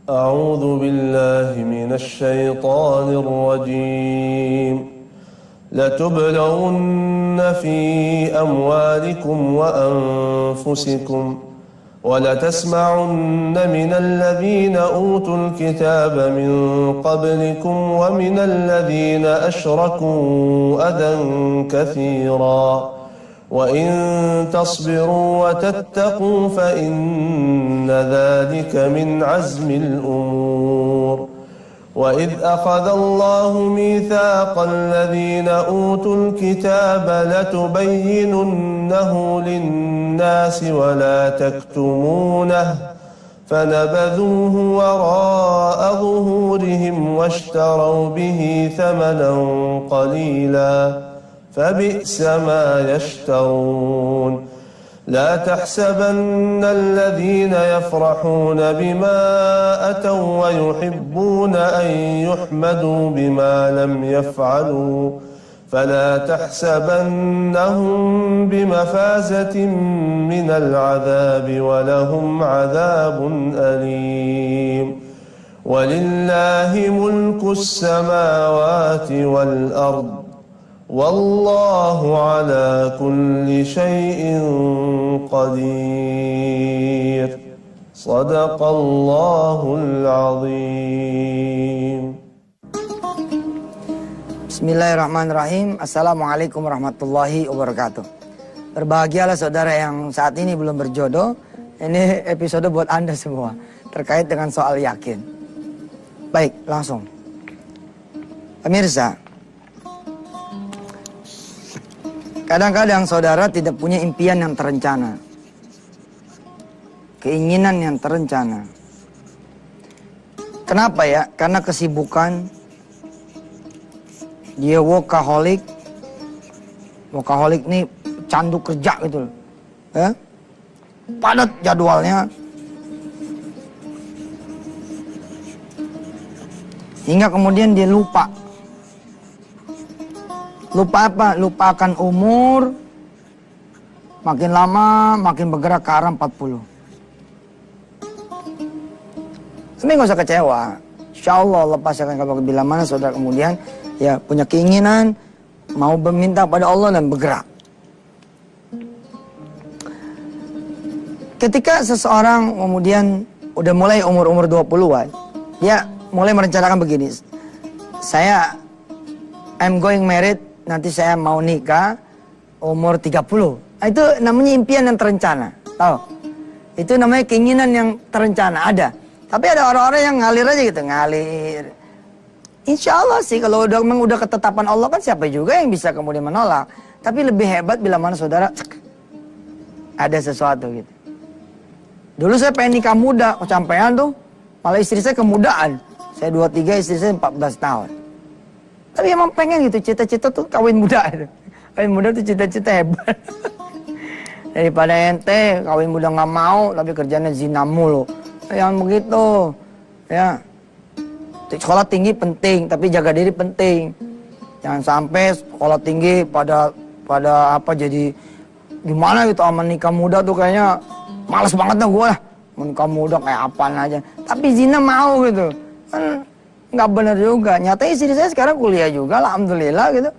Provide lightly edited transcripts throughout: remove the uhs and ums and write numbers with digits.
أعوذ بالله من الشيطان الرجيم لتبلغن في أموالكم وأنفسكم ولتسمعن من الذين أوتوا الكتاب من قبلكم ومن الذين أشركوا أذى كثيرا وإن تصبروا وتتقوا فإن ذلك من عزم الأمور وإذ أخذ الله ميثاق الذين أوتوا الكتاب لتبيننه للناس ولا تكتمونه فنبذوه وراء ظهورهم واشتروا به ثمنا قليلا فبئس ما يشترون لا تحسبن الذين يفرحون بما أتوا ويحبون أن يحمدوا بما لم يفعلوا فلا تحسبنهم بمفازة من العذاب ولهم عذاب أليم ولله ملك السماوات والأرض والله على كل شيء قدير صدق الله العظيم. Bismillahirrahmanirrahim. Assalamualaikum warahmatullahi wabarakatuh. Berbahagialah saudara yang saat ini belum berjodoh. Ini episode buat Anda semua terkait dengan soal yakin. Baik, langsung. Pemirsa, kadang-kadang saudara tidak punya impian yang terencana, keinginan yang terencana. Kenapa ya? Karena kesibukan. Dia workaholic. Workaholic nih candu kerja gitu loh. Ya? Padat jadwalnya. Hingga kemudian dia lupa. Lupa apa? Lupa akan umur. Makin lama makin bergerak ke arah 40. Tapi nggak usah kecewa. Insya Allah lepas akan kabar bila mana saudara kemudian ya punya keinginan, mau meminta pada Allah dan bergerak. Ketika seseorang kemudian udah mulai umur-umur 20-an, dia mulai merencanakan begini. I'm going married, nanti saya mau nikah umur 30. Nah, itu namanya impian yang terencana. Tahu? Itu namanya keinginan yang terencana, ada. Tapi ada orang-orang yang ngalir aja gitu, ngalir. Insya Allah sih kalau udah ketetapan Allah kan siapa juga yang bisa kemudian menolak. Tapi lebih hebat bila mana saudara ada sesuatu gitu. Dulu saya pengen nikah muda, kecapean tuh. Malah istri saya kemudaan. Saya 23, istri saya 14 tahun. Tapi emang pengen gitu, cita-cita tuh kawin muda. Kawin muda tuh cita-cita hebat. Daripada ente kawin muda nggak mau, tapi kerjanya zina mulu. Yang begitu, ya. Sekolah tinggi penting, tapi jaga diri penting. Jangan sampai sekolah tinggi pada apa jadi gimana gitu sama nikah muda tuh kayaknya males banget dah gue lah. Nikah muda kayak apaan aja. Tapi zina mau gitu. Kan nggak benar juga. Nyatanya istri saya sekarang kuliah juga, alhamdulillah gitu.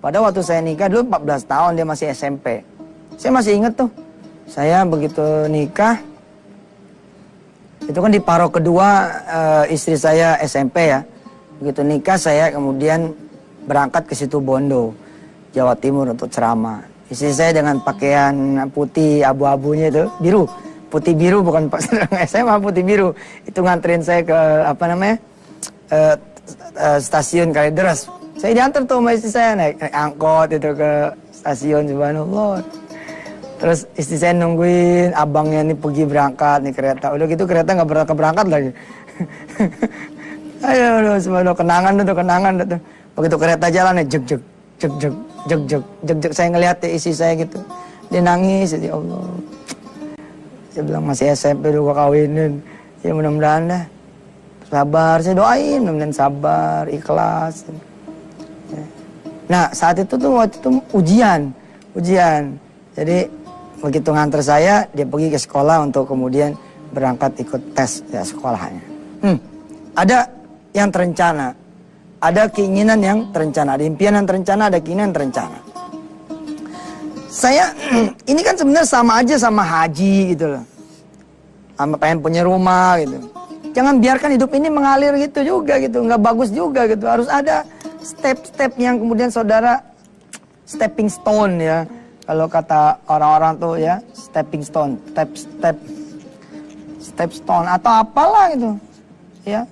Pada waktu saya nikah dulu 14 tahun, dia masih SMP. Saya masih inget tuh. Saya begitu nikah, itu kan di paruh kedua istri saya SMP ya. Begitu nikah saya kemudian berangkat ke situ Bondo, Jawa Timur untuk ceramah. Istri saya dengan pakaian putih abu-abunya itu, biru. Putih biru bukan pas SMA, putih biru. Itu nganterin saya ke stasiun Kalideres. Saya diantar tuh sama istri saya naik angkot itu ke stasiun, subhanallah. Terus istri saya nungguin abangnya nih pergi berangkat nih kereta. Udah gitu kereta nggak berangkat lagi. Ayo, semuanya kenangan tuh. Begitu kereta jalan nih, jek. Saya ngeliat ya istri saya gitu. Dia nangis, ya Allah. Saya bilang masih SMP dulu gua kawinin. Ya mudah-mudahan dah. Sabar, saya doain, mudah-mudahan sabar, ikhlas. Nah saat itu tuh waktu itu ujian. Jadi begitu nganter saya, dia pergi ke sekolah untuk kemudian berangkat ikut tes ya sekolahnya. Ada yang terencana, ada keinginan yang terencana, ada impian yang terencana, ada keinginan yang terencana. Saya, ini kan sebenarnya sama aja sama haji gitu loh. Sama pengen punya rumah gitu. Jangan biarkan hidup ini mengalir gitu juga gitu, nggak bagus juga gitu. Harus ada step-step yang kemudian saudara stepping stone ya. Kalau kata orang-orang tuh ya, stepping stone, step stone atau apalah gitu. Ya.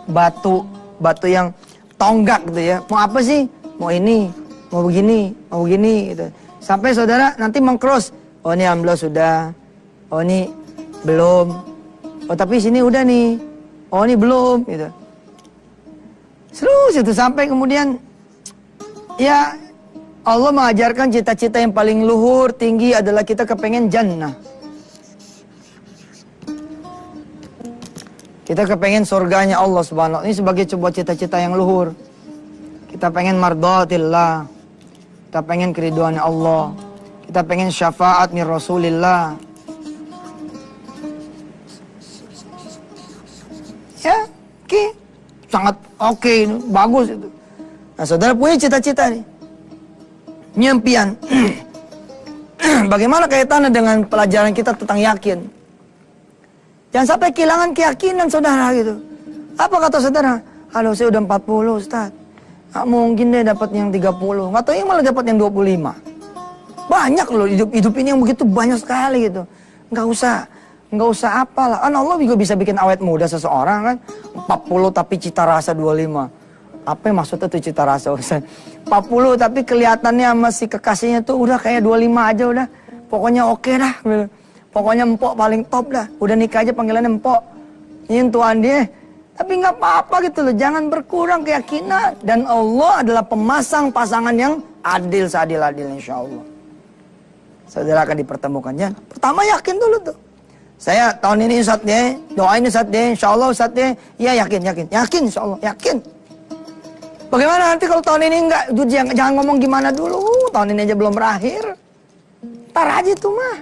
Batu yang tonggak gitu ya. Mau apa sih? Mau ini, mau begini gitu. Sampai saudara nanti meng-cross. Oh ini alhamdulillah sudah. Oh ini belum. Oh tapi sini udah nih. Oh ini belum gitu. Terus itu sampai kemudian ya Allah mengajarkan cita-cita yang paling luhur, tinggi adalah kita kepengen jannah. Kita kepengen surganya Allah subhanahu wa ta'ala. Ini sebagai sebuah cita-cita yang luhur. Kita pengen mardatillah. Kita pengen keriduannya Allah. Kita pengen syafaat min Rasulillah. Ya, oke. Sangat oke, bagus itu. Nah, saudara punya cita-cita nih. Nyempian. Bagaimana kaitannya dengan pelajaran kita tentang yakin? Jangan sampai kehilangan keyakinan saudara gitu. Apa kata saudara? Halo saya udah 40 Ustaz. Nggak mungkin deh dapat yang 30. Nggak tahu yang malah dapat yang 25. Banyak loh hidup ini yang begitu banyak sekali gitu. Nggak usah apalah. Allah juga bisa bikin awet muda seseorang kan. 40 tapi cita rasa 25. Apa yang maksudnya tuh cita rasa Ustaz? 40 tapi kelihatannya sama si kekasihnya tuh udah kayak 25 aja udah. Pokoknya oke dah. Pokoknya empok paling top dah. Udah nikah aja panggilannya empok. Ini tuan dia. Tapi nggak apa-apa gitu loh. Jangan berkurang keyakinan. Dan Allah adalah pemasang pasangan yang adil seadil-adil insya Allah. Saudara akan dipertemukan. Ya. Pertama yakin dulu tuh. Saya tahun ini Ustaz deh. Doain Ustaz deh. Insya Allah Ustaz deh. Ya yakin. Yakin insya Allah. Yakin. Bagaimana nanti kalau tahun ini enggak? Jangan ngomong gimana dulu. Tahun ini aja belum berakhir. Ntar aja tuh mah.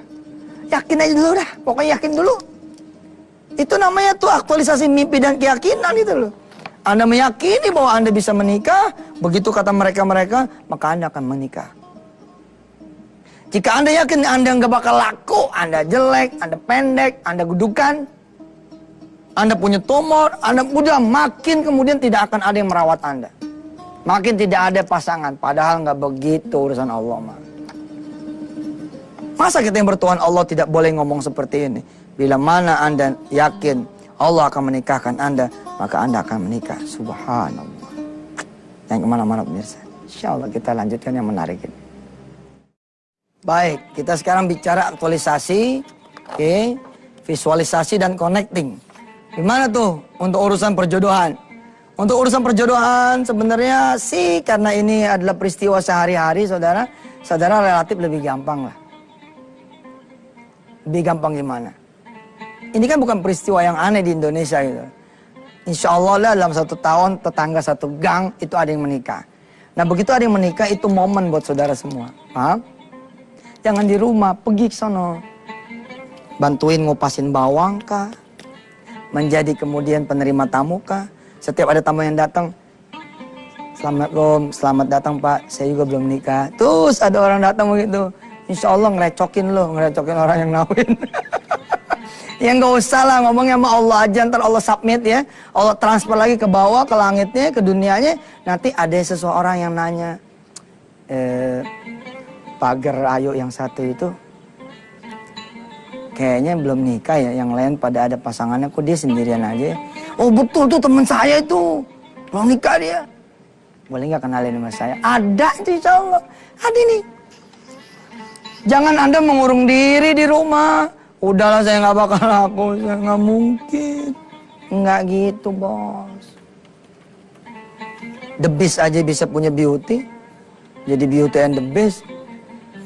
Yakin aja dulu dah. Pokoknya yakin dulu. Itu namanya tuh aktualisasi mimpi dan keyakinan itu loh. Anda meyakini bahwa Anda bisa menikah, begitu kata mereka-mereka, maka Anda akan menikah. Jika Anda yakin Anda nggak bakal laku, Anda jelek, Anda pendek, Anda gudukan, Anda punya tumor, Anda udah makin kemudian tidak akan ada yang merawat Anda. Makin tidak ada pasangan, padahal nggak begitu urusan Allah mah. Masa kita yang bertuhan Allah tidak boleh ngomong seperti ini? Bila mana Anda yakin Allah akan menikahkan Anda, maka Anda akan menikah. Subhanallah. Yang kemana-mana pemirsa. Insya Allah kita lanjutkan yang menarik ini. Baik, kita sekarang bicara aktualisasi, visualisasi dan connecting. Gimana tuh untuk urusan perjodohan? Untuk urusan perjodohan sebenarnya sih karena ini adalah peristiwa sehari-hari saudara relatif lebih gampang lah. Lebih gampang gimana? Ini kan bukan peristiwa yang aneh di Indonesia gitu. Insya Allah lah dalam 1 tahun tetangga 1 gang itu ada yang menikah. Nah begitu ada yang menikah itu momen buat saudara semua. Paham? Jangan di rumah, pergi ke sono. Bantuin ngupasin bawang kah? Menjadi kemudian penerima tamu kah? Setiap ada tamu yang datang, selamat datang Pak, saya juga belum nikah. Terus ada orang datang begitu. Insya Allah ngerecokin orang yang nawin. Ya nggak usah lah ngomongnya sama Allah aja, ntar Allah submit ya. Allah transfer lagi ke bawah, ke langitnya, ke dunianya. Nanti ada seseorang yang nanya, Pagar Ayu yang satu itu kayaknya belum nikah ya, yang lain pada ada pasangannya, kok dia sendirian aja ya? Oh betul tuh teman saya itu, belum nikah dia. Boleh nggak kenalin sama saya? Ada itu insya Allah, ada nih. Jangan Anda mengurung diri di rumah. Udahlah saya nggak bakal laku, saya nggak mungkin. Nggak gitu bos. The Beast aja bisa punya beauty. Jadi beauty and the Beast.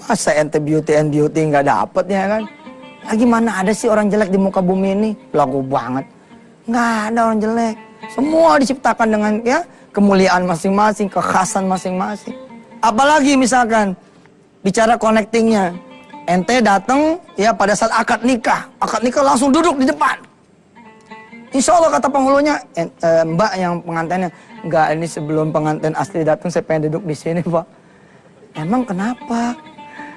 Masa ente beauty and beauty nggak dapet ya kan? Lagi mana ada sih orang jelek di muka bumi ini? Laku banget. Nggak ada orang jelek. Semua diciptakan dengan ya kemuliaan masing-masing, kekhasan masing-masing. Apalagi misalkan bicara connectingnya. Ente datang ya pada saat akad nikah langsung duduk di depan. Insya Allah kata penghulunya, Mbak yang pengantinnya, enggak, ini sebelum pengantin asli datang saya pengen duduk di sini Pak. Emang kenapa?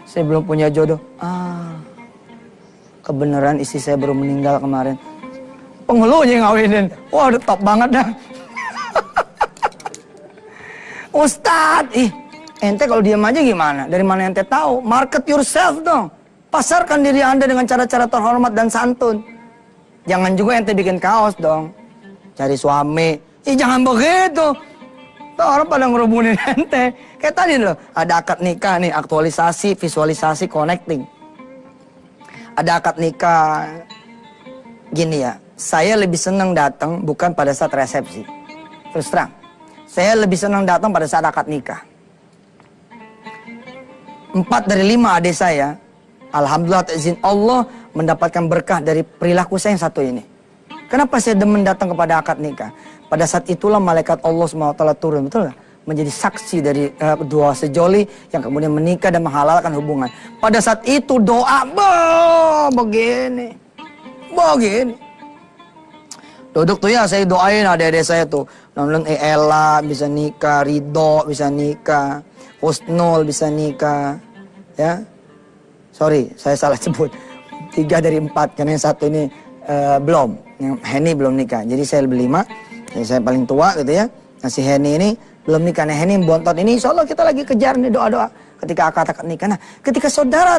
Saya belum punya jodoh. Kebenaran istri saya baru meninggal kemarin. Penghulunya ngawinin. Wah, udah top banget dah. Ustadz, ente kalau diam aja gimana? Dari mana ente tahu? Market yourself dong. Pasarkan diri Anda dengan cara-cara terhormat dan santun. Jangan juga ente bikin kaos dong. Cari suami. Jangan begitu. Tuh orang pada ngerubunin ente. Kayak tadi loh, ada akad nikah nih, aktualisasi, visualisasi, connecting. Ada akad nikah. Gini ya, saya lebih senang datang bukan pada saat resepsi. Terus terang. Saya lebih senang datang pada saat akad nikah. 4 dari 5 adik saya, alhamdulillah izin Allah, mendapatkan berkah dari perilaku saya yang satu ini. Kenapa saya demen datang kepada akad nikah? Pada saat itulah malaikat Allah SWT turun, betul gak? Menjadi saksi dari dua sejoli yang kemudian menikah dan menghalalkan hubungan. Pada saat itu doa, begini. Duduk tuh ya, saya doain adik-adik saya tuh. Nonton Ella bisa nikah, Ridho bisa nikah, Husnul bisa nikah. Ya, sorry, saya salah sebut. 3 dari 4, karena yang satu ini belum. Yang Henny belum nikah. Jadi saya lebih 5. Jadi saya paling tua gitu ya. Nah si Henny ini belum nikah. Nah Henny bontot ini insya Allah kita lagi kejar nih doa-doa. Ketika akad nikah. Nah ketika saudara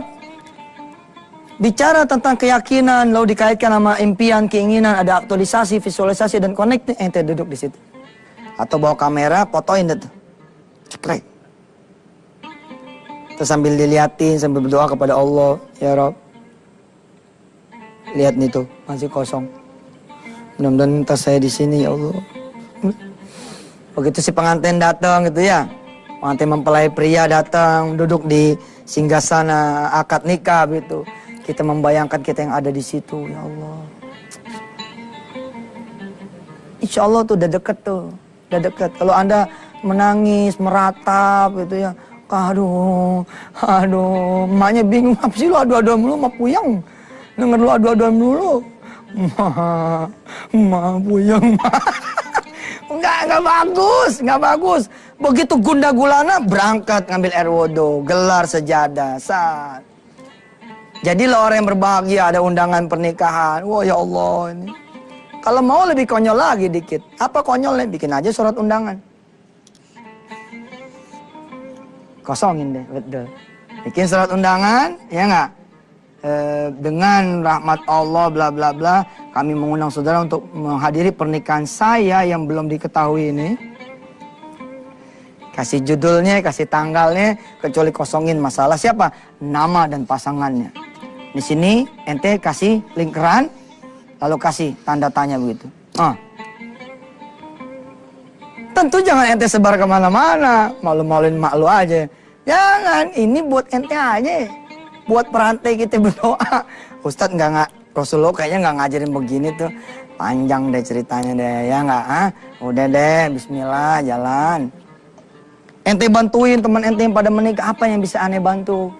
bicara tentang keyakinan, lalu dikaitkan sama impian, keinginan, ada aktualisasi, visualisasi, dan connecting, ente duduk di situ. Atau bawa kamera, fotoin itu. Cekrek. Terus sambil diliatin, sambil berdoa kepada Allah, ya Rob. Lihat nih tuh, masih kosong. Mudah-mudahan tas saya di sini, ya Allah. Begitu si pengantin datang gitu ya. Pengantin mempelai pria datang, duduk di singgasana akad nikah gitu. Kita membayangkan kita yang ada di situ, ya Allah. Insya Allah tuh udah deket tuh, udah deket. Kalau Anda menangis, meratap gitu ya. Aduh, emaknya bingung, apa sih lu adu-aduan mulu, emak puyeng. Denger lu adu-aduan mulu. Ma puyeng, ma. Enggak bagus. Begitu gunda gulana, berangkat ngambil air wudhu, gelar sejadah, saat. Jadilah orang yang berbahagia, ada undangan pernikahan. Wah ya Allah ini. Kalau mau lebih konyol lagi dikit. Apa konyolnya? Bikin aja surat undangan. Kosongin deh, betul. Bikin surat undangan, ya nggak? Dengan rahmat Allah, bla bla bla, kami mengundang saudara untuk menghadiri pernikahan saya yang belum diketahui ini. Kasih judulnya, kasih tanggalnya, kecuali kosongin masalah siapa? Nama dan pasangannya. Di sini ente kasih lingkaran, lalu kasih tanda tanya begitu. Tentu jangan ente sebar kemana-mana, malu-maluin mak lu aja. Jangan, ini buat ente aja. Buat perantai kita berdoa. Ustadz Rasulullah kayaknya nggak ngajarin begini tuh. Panjang deh ceritanya deh, ya nggak? Udah deh, bismillah, jalan. Ente bantuin teman ente yang pada menikah, apa yang bisa aneh bantu?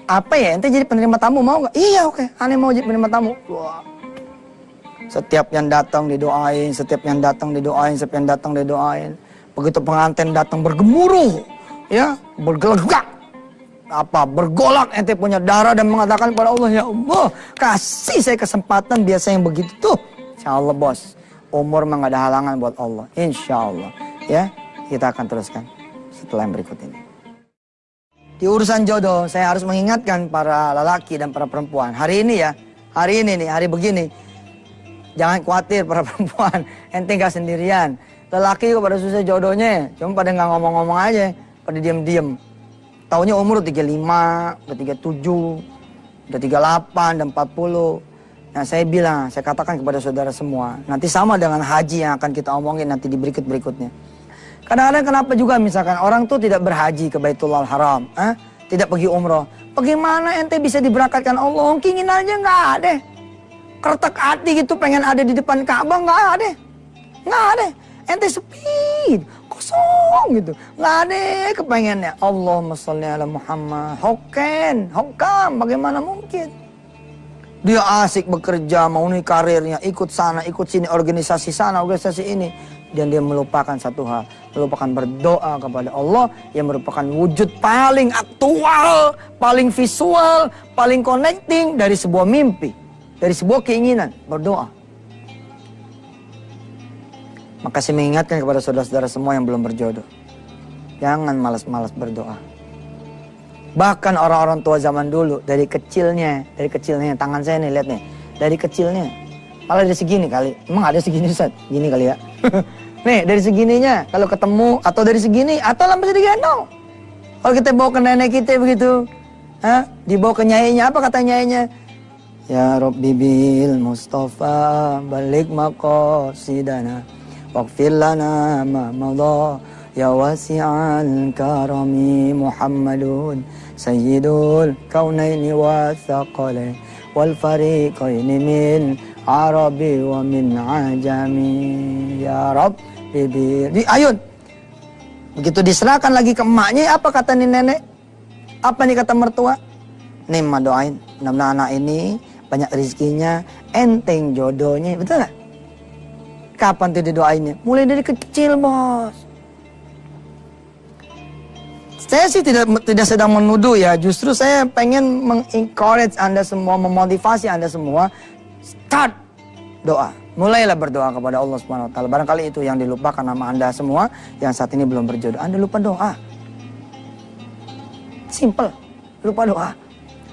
Apa ya, ente jadi penerima tamu mau nggak? Iya oke, aneh mau jadi penerima tamu. Wah. Setiap yang datang didoain, setiap yang datang didoain, setiap yang datang didoain. Begitu pengantin datang bergemuruh, ya, bergelegak. Bergolak ente punya darah dan mengatakan kepada Allah, ya Allah, kasih saya kesempatan biasa yang begitu tuh. Insya Allah bos, umur mah gak ada halangan buat Allah. Insya Allah, ya, kita akan teruskan setelah yang berikut ini. Di urusan jodoh, saya harus mengingatkan para lelaki dan para perempuan. Hari ini ya, hari ini nih, hari begini. Jangan khawatir para perempuan, ente gak sendirian. Lelaki kok pada susah jodohnya, cuma pada gak ngomong-ngomong aja, pada diem-diem. Taunya umur udah 35, udah 37, udah 38 dan 40. Nah saya bilang, saya katakan kepada saudara semua, nanti sama dengan haji yang akan kita omongin nanti di berikut-berikutnya. Kadang-kadang kenapa juga misalkan orang tuh tidak berhaji ke Baitullah Haram, tidak pergi umroh. Bagaimana ente bisa diberangkatkan Allah? Kingin aja nggak ada. Kertek hati gitu pengen ada di depan Ka'bah nggak ada. Nggak ada. Ente sepi, kosong gitu. Nggak ada kepengennya. Allahumma sholli ala Muhammad. Hokam, bagaimana mungkin? Dia asik bekerja, mau nih karirnya, ikut sana, ikut sini, organisasi sana, organisasi ini. Dan dia melupakan satu hal, melupakan berdoa kepada Allah yang merupakan wujud paling aktual, paling visual, paling connecting dari sebuah mimpi, dari sebuah keinginan, berdoa. Maka saya mengingatkan kepada saudara-saudara semua yang belum berjodoh, jangan malas-malas berdoa. Bahkan orang-orang tua zaman dulu, dari kecilnya, tangan saya nih, lihat nih, dari kecilnya, malah dari segini kali, emang ada segini Ustaz? Gini kali ya. Nih, dari segininya, kalau ketemu, atau dari segini, atau langsung digendong. Kalau kita bawa ke nenek kita begitu, dibawa ke nyainya, apa kata nyainya? Ya Rabbi bil Mustafa balik maqasidana waghfir lana ma madha ya wasi'al karami Muhammadun sayyidul kaunaini wa thaqalain wal fariqaini min Arabi wa min ajami ya Rabb bibir di ayun. Begitu diserahkan lagi ke emaknya, apa kata nih nenek? Apa nih kata mertua? Nih emak doain, mudah-mudahan anak ini banyak rezekinya, enteng jodohnya, betul gak? Kapan tuh didoainnya? Mulai dari kecil, bos. Saya sih tidak sedang menuduh ya, justru saya pengen mengencourage Anda semua, memotivasi Anda semua. Start doa. Mulailah berdoa kepada Allah Subhanahu wa taala. Barangkali itu yang dilupakan sama Anda semua yang saat ini belum berjodoh. Anda lupa doa. Simple. Lupa doa.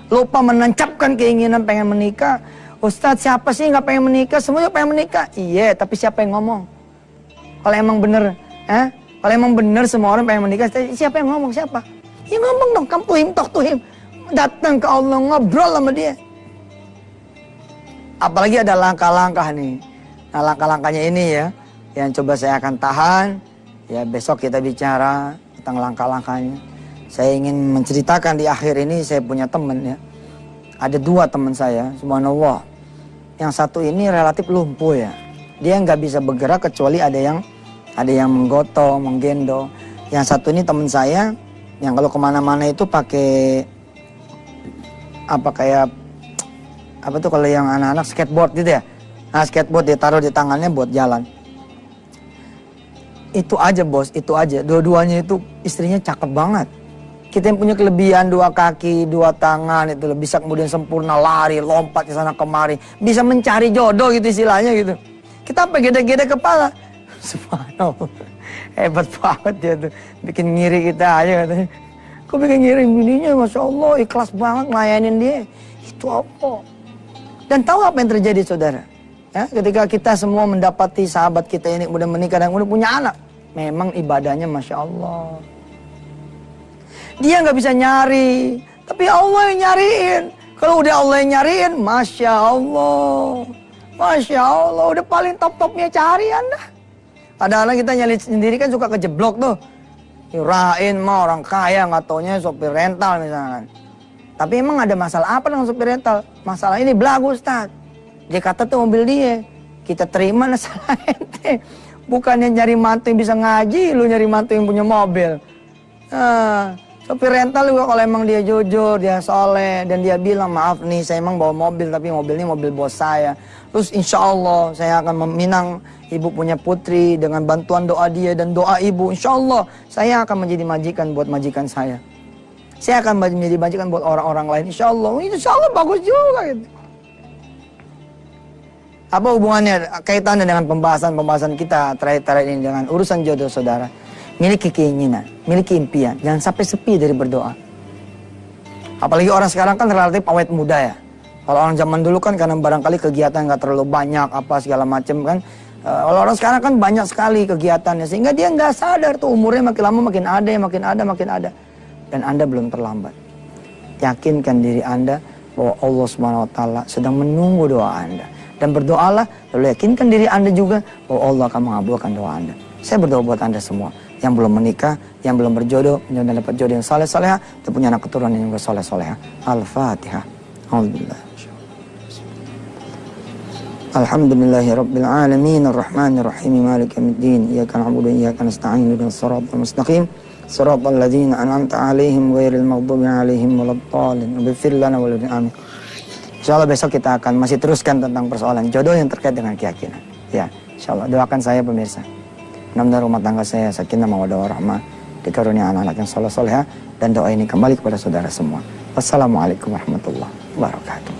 Lupa menancapkan keinginan pengen menikah. Ustadz, siapa sih nggak pengen menikah? Semuanya pengen menikah. Iya, tapi siapa yang ngomong? Kalau emang bener, kalau emang bener semua orang pengen menikah, siapa yang ngomong? Siapa? Ya ngomong dong, kamu tuhim, tok tuhim. Datang ke Allah, ngobrol sama dia. Apalagi ada langkah-langkah nih. Nah, langkah-langkahnya ini ya, yang coba saya akan tahan. Ya besok kita bicara tentang langkah-langkahnya. Saya ingin menceritakan di akhir ini, saya punya teman ya. Ada dua teman saya, subhanallah. Yang satu ini relatif lumpuh ya. Dia nggak bisa bergerak kecuali ada yang menggotong, menggendong. Yang satu ini teman saya, yang kalau kemana-mana itu pakai apa tuh kalau yang anak-anak skateboard gitu ya. Nah skateboard dia taruh di tangannya buat jalan. Itu aja bos, itu aja. Dua-duanya itu istrinya cakep banget. Kita yang punya kelebihan 2 kaki, 2 tangan itu bisa kemudian sempurna lari, lompat ke sana kemari, bisa mencari jodoh gitu istilahnya gitu. Kita apa gede-gede kepala. Subhanallah. Hebat banget dia tuh. Bikin ngiri kita aja katanya. Kok bikin ngiri bininya, Masya Allah, ikhlas banget ngelayanin dia. Itu apa? Dan tahu apa yang terjadi saudara? Ya, ketika kita semua mendapati sahabat kita ini kemudian menikah dan kemudian punya anak. Memang ibadahnya Masya Allah. Dia nggak bisa nyari, tapi Allah yang nyariin. Kalau udah Allah yang nyariin, Masya Allah. Masya Allah, udah paling top-topnya cari Anda. Padahal kita nyari sendiri kan suka kejeblok tuh. Kirain mah orang kaya, nggak taunya sopir rental misalkan. Tapi emang ada masalah apa dengan sopir rental? Masalah ini belagu Ustaz. Dia kata tuh mobil dia. Kita terima nah salah ente. Bukannya nyari mantu yang bisa ngaji, lu nyari mantu yang punya mobil. Nah, sopir rental juga kalau emang dia jujur, dia soleh, dan dia bilang maaf nih saya emang bawa mobil tapi mobil ini mobil bos saya. Terus insya Allah saya akan meminang ibu punya putri dengan bantuan doa dia dan doa ibu. Insya Allah saya akan menjadi majikan buat majikan saya. Saya akan menjadi majikan buat orang-orang lain. Insya Allah bagus juga gitu. Apa hubungannya kaitannya dengan pembahasan kita terakhir ini dengan urusan jodoh saudara? Miliki keinginan, miliki impian, jangan sampai sepi dari berdoa. Apalagi orang sekarang kan relatif awet muda ya. Kalau orang zaman dulu kan karena barangkali kegiatan nggak terlalu banyak apa segala macam kan. Kalau orang sekarang kan banyak sekali kegiatannya sehingga dia nggak sadar tuh umurnya makin lama makin ada. Dan Anda belum terlambat. Yakinkan diri Anda bahwa Allah SWT sedang menunggu doa Anda. Dan berdoalah, lalu yakinkan diri Anda juga bahwa Allah akan mengabulkan doa Anda. Saya berdoa buat Anda semua yang belum menikah, yang belum berjodoh, yang dapat jodoh yang saleh-salehah, dan punya anak keturunan yang saleh-salehah. Al-Fatihah. Alhamdulillah. Alhamdulillahirabbil alamin arrahmanir rahim maliki yaumiddin iyyaka na'budu wa iyyaka nasta'in ihdinas siratal mustaqim siratal ladzina an'amta 'alaihim ghairil maghdubi 'alaihim waladdallin ighfir lana wa lana amin. Insya Allah besok kita akan masih teruskan tentang persoalan jodoh yang terkait dengan keyakinan. Ya, insya Allah doakan saya pemirsa. Mudah-mudahan rumah tangga saya sakinah mawaddah warahmah, dikarunia anak-anak yang soleh-solehah, dan doa ini kembali kepada saudara semua. Wassalamualaikum warahmatullahi wabarakatuh.